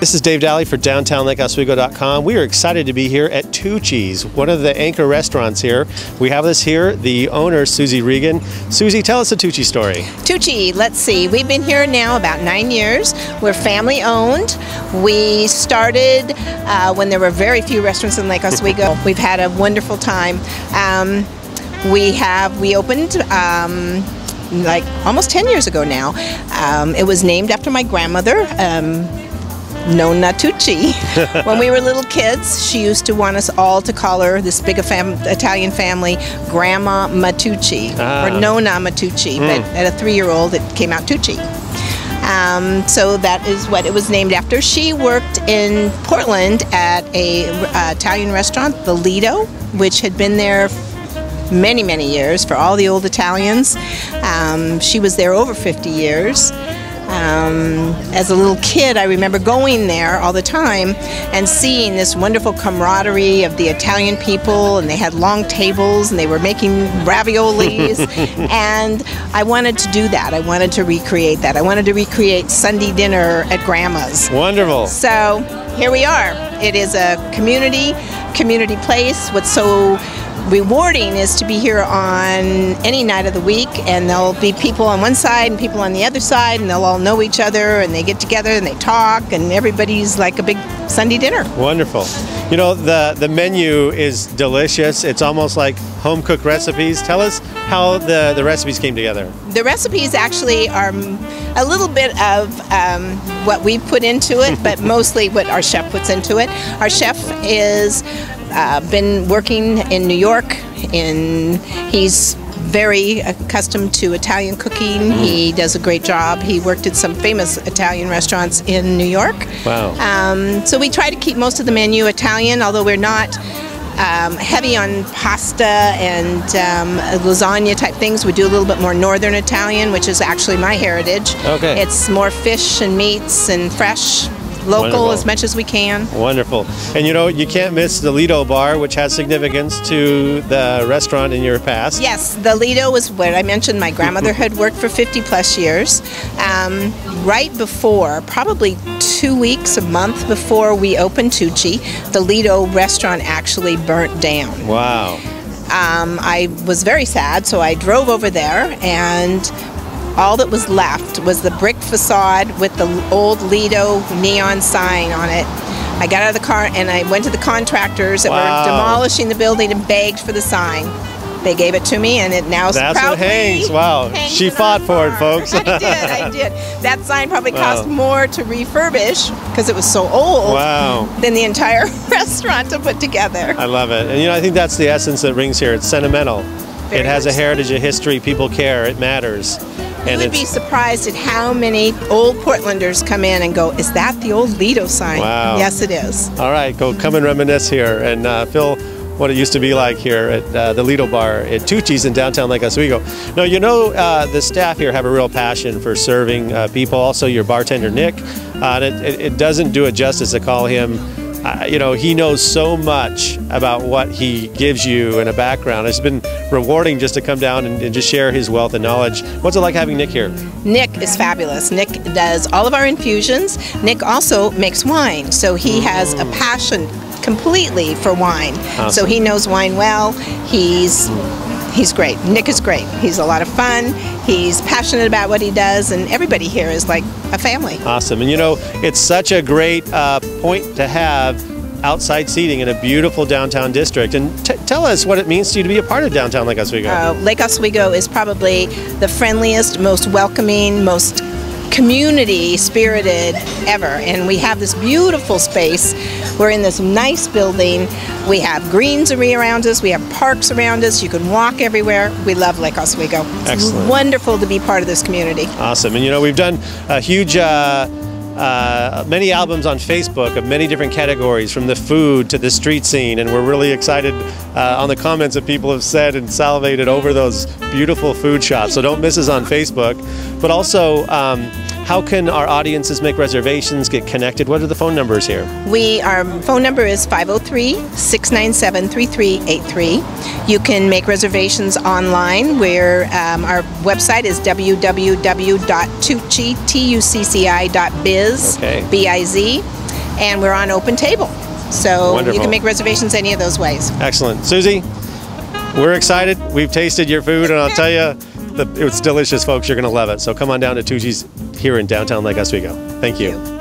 This is Dave Daly for DowntownLakeOswego.com. We are excited to be here at Tucci's, one of the anchor restaurants here. We have this here, the owner, Susie Regan. Susie, tell us the Tucci story. Tucci, let's see. We've been here now about 9 years. We're family owned. We started when there were very few restaurants in Lake Oswego. We've had a wonderful time. We opened like almost 10 years ago now. It was named after my grandmother, Nonna Tucci. When we were little kids, she used to want us all to call her, this big Italian family, Grandma Matucci, or Nonna Matucci, but at a 3-year-old it came out Tucci. So that is what it was named after. She worked in Portland at a Italian restaurant, the Lido, which had been there many, many years for all the old Italians. She was there over 50 years. As a little kid, I remember going there all the time and seeing this wonderful camaraderie of the Italian people, and they had long tables and they were making raviolis, and I wanted to do that. I wanted to recreate that. I wanted to recreate Sunday dinner at Grandma's. Wonderful. So here we are. It is a community place. What's so rewarding is to be here on any night of the week, and there'll be people on one side and people on the other side, and they'll all know each other, and they get together and they talk, and everybody's like a big Sunday dinner. Wonderful. You know, the menu is delicious. It's almost like home-cooked recipes. Tell us how the recipes came together. The recipes actually are a little bit of what we put into it, but mostly what our chef puts into it. Our chef is been working in New York. He's very accustomed to Italian cooking. He does a great job. He worked at some famous Italian restaurants in New York. Wow. So we try to keep most of the menu Italian, although we're not heavy on pasta and lasagna type things. We do a little bit more Northern Italian, which is actually my heritage. Okay. It's more fish and meats and fresh, local. Wonderful. As much as we can. Wonderful. And you know, you can't miss the Lido bar, which has significance to the restaurant in your past. Yes, the Lido was what I mentioned. My grandmother had worked for 50+ years. Right before, probably 2 weeks, a month before we opened Tucci, the Lido restaurant actually burnt down. Wow. I was very sad, so I drove over there, and all that was left was the brick facade with the old Lido neon sign on it. I got out of the car and I went to the contractors that were demolishing the building and begged for the sign. They gave it to me, and it now That's what hangs. Wow. She fought for it, folks. I did. That sign probably cost more to refurbish because it was so old than the entire restaurant to put together. I love it. And you know, I think that's the essence that rings here. It's sentimental. It has a heritage, a history. People care. It matters. You would be surprised at how many old Portlanders come in and go, is that the old Lido sign? Wow. Yes, it is. All right, go come and reminisce here and feel what it used to be like here at the Lido bar at Tucci's in downtown Lake Oswego. Now, you know, the staff here have a real passion for serving people. Also, your bartender, Nick, it doesn't do it justice to call him. You know, he knows so much about what he gives you in a background. It's been rewarding just to come down and just share his wealth and knowledge. What's it like having Nick here? Nick is fabulous. Nick does all of our infusions. Nick also makes wine, so he has a passion completely for wine. Awesome. So he knows wine well. He's great. Nick is great. He's a lot of fun. He's passionate about what he does, and everybody here is like a family. Awesome. And you know, it's such a great point to have outside seating in a beautiful downtown district. And tell us what it means to you to be a part of downtown Lake Oswego. Lake Oswego is probably the friendliest, most welcoming, most community spirited ever, and we have this beautiful space. We're in this nice building. We have greens around us. We have parks around us. You can walk everywhere. We love Lake Oswego. It's Excellent. Wonderful to be part of this community. Awesome. And you know, we've done a huge many albums on Facebook of many different categories, from the food to the street scene, and we're really excited on the comments that people have said and salivated over those beautiful food shots. So don't miss us on Facebook. But also, how can our audiences make reservations, get connected? What are the phone numbers here? Our phone number is 503-697-3383. You can make reservations online, where our website is www.tucci.biz, Okay. B-I-Z. and we're on Open Table. So Wonderful. you can make reservations any of those ways. Excellent. Susie, we're excited. We've tasted your food, and I'll tell you, it's delicious, folks. You're going to love it. So come on down to Tucci's here in downtown Lake Oswego. Thank you.